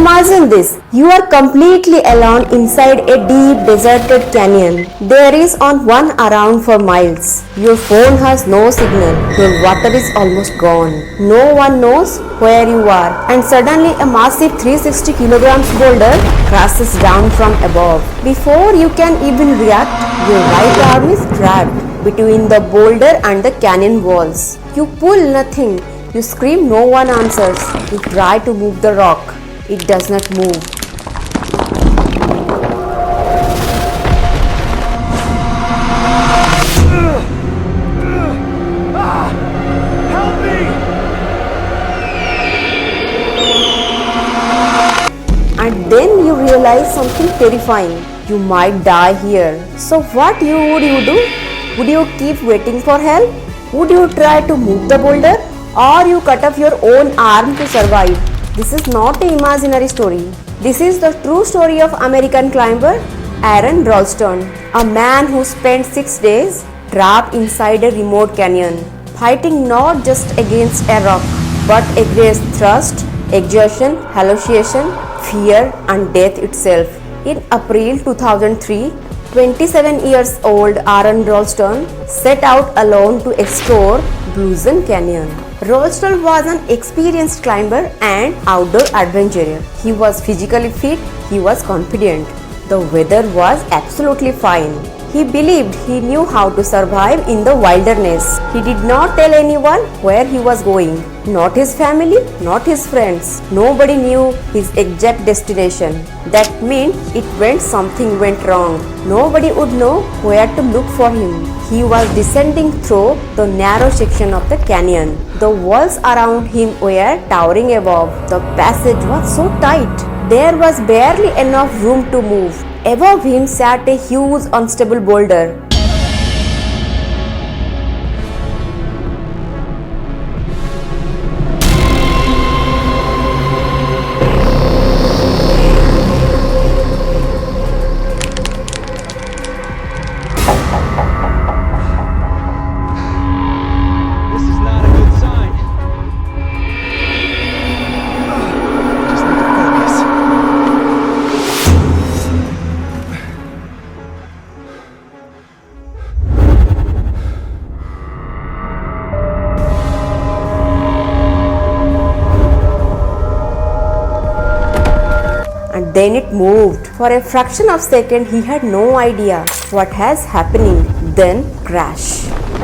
Imagine this, you are completely alone inside a deep deserted canyon. There is on one around for miles. Your phone has no signal. Your water is almost gone. No one knows where you are. And suddenly a massive 360 kilograms boulder crashes down from above. Before you can even react, your right arm is trapped between the boulder and the canyon walls. You pull nothing. You scream, no one answers. You try to move the rock. It does not move. Help me! And then you realize something terrifying. You might die here. So what would you do? Would you keep waiting for help? Would you try to move the boulder? Or you cut off your own arm to survive? This is not an imaginary story. This is the true story of American climber Aron Ralston, a man who spent 6 days trapped inside a remote canyon, fighting not just against a rock, but against thirst, exhaustion, hallucination, fear, and death itself. In April 2003, 27 years old Aron Ralston set out alone to explore Bluejohn Canyon. Ralston was an experienced climber and outdoor adventurer. He was physically fit, he was confident. The weather was absolutely fine. He believed he knew how to survive in the wilderness. He did not tell anyone where he was going. Not his family, not his friends. Nobody knew his exact destination. That meant when something went wrong, nobody would know where to look for him. He was descending through the narrow section of the canyon. The walls around him were towering above. The passage was so tight. There was barely enough room to move. Above him sat a huge unstable boulder. And then it moved. For a fraction of a second, he had no idea what was happening. Then crash.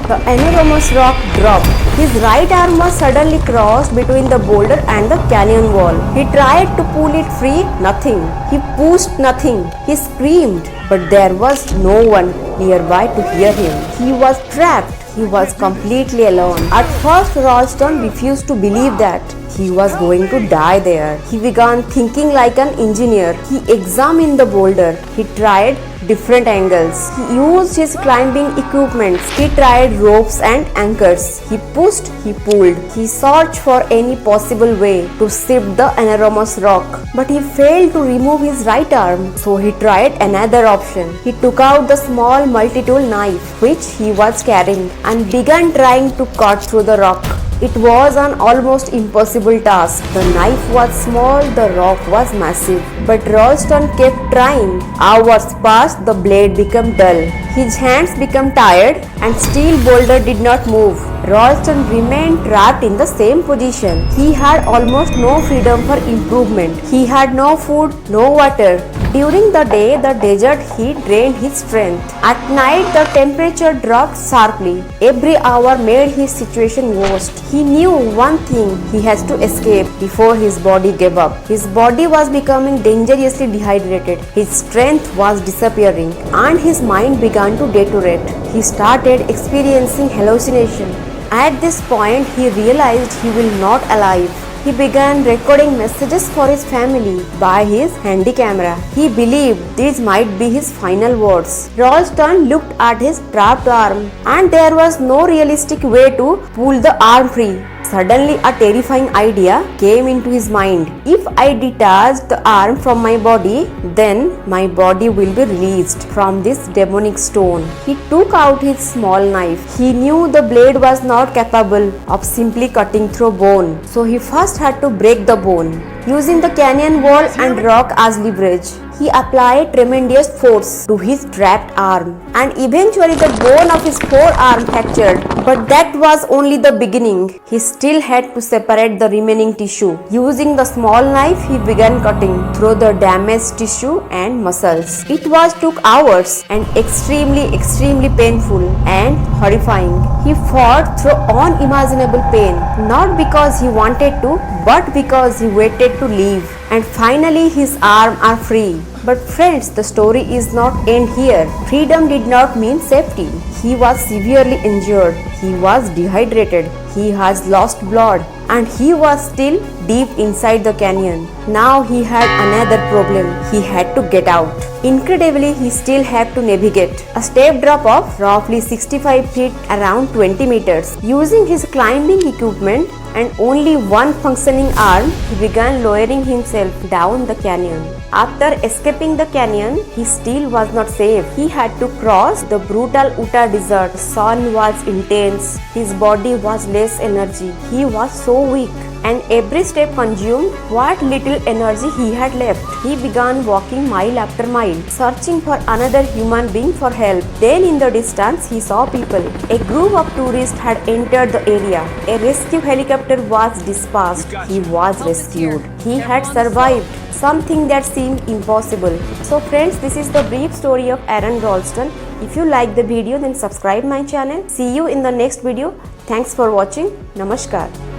The enormous rock dropped. His right arm was suddenly crossed between the boulder and the canyon wall. He tried to pull it free, nothing. He pushed, nothing. He screamed, but there was no one nearby to hear him. He was trapped. He was completely alone. At first, Ralston refused to believe that he was going to die there. He began thinking like an engineer. He examined the boulder. He tried different angles. He used his climbing equipment. He tried ropes and anchors. He pushed, he pulled. He searched for any possible way to shift the enormous rock. But he failed to remove his right arm. So he tried another option. He took out the small multi-tool knife which he was carrying and began trying to cut through the rock. It was an almost impossible task. The knife was small, the rock was massive. But Ralston kept trying. Hours passed, the blade became dull. His hands became tired and steel boulder did not move. Ralston remained trapped in the same position. He had almost no freedom for improvement. He had no food, no water. During the day, the desert heat drained his strength. At night, the temperature dropped sharply. Every hour made his situation worse. He knew one thing, he has to escape before his body gave up. His body was becoming dangerously dehydrated. His strength was disappearing and his mind began to deteriorate. He started experiencing hallucination. At this point, he realized he will not alive. He began recording messages for his family by his handy camera. He believed these might be his final words. Ralston looked at his trapped arm and there was no realistic way to pull the arm free. Suddenly a terrifying idea came into his mind. If I detach the arm from my body, then my body will be released from this demonic stone. He took out his small knife. He knew the blade was not capable of simply cutting through bone, so he first had to break the bone. Using the canyon wall and rock as leverage, he applied tremendous force to his trapped arm, and eventually the bone of his forearm fractured. But that was only the beginning. He still had to separate the remaining tissue. Using the small knife, he began cutting through the damaged tissue and muscles. It took hours and extremely painful and horrifying. He fought through unimaginable pain, not because he wanted to, but because he waited to live. And finally his arms are free. But friends, the story is not end here. Freedom did not mean safety. He was severely injured. He was dehydrated. He has lost blood, and he was still deep inside the canyon. Now he had another problem. He had to get out. Incredibly, he still had to navigate a steep drop of roughly 65 feet, around 20 meters. Using his climbing equipment and only one functioning arm, he began lowering himself down the canyon. After escaping the canyon, he still was not safe. He had to cross the brutal Utah desert. The sun was intense. His body was less energy. He was so weak, and every step consumed what little energy he had left. He began walking mile after mile, searching for another human being for help. Then in the distance, he saw people. A group of tourists had entered the area. A rescue helicopter was dispatched. He was rescued. He had survived, something that seemed impossible. So friends, this is the brief story of Aron Ralston. If you like the video, then subscribe my channel. See you in the next video. Thanks for watching. Namaskar.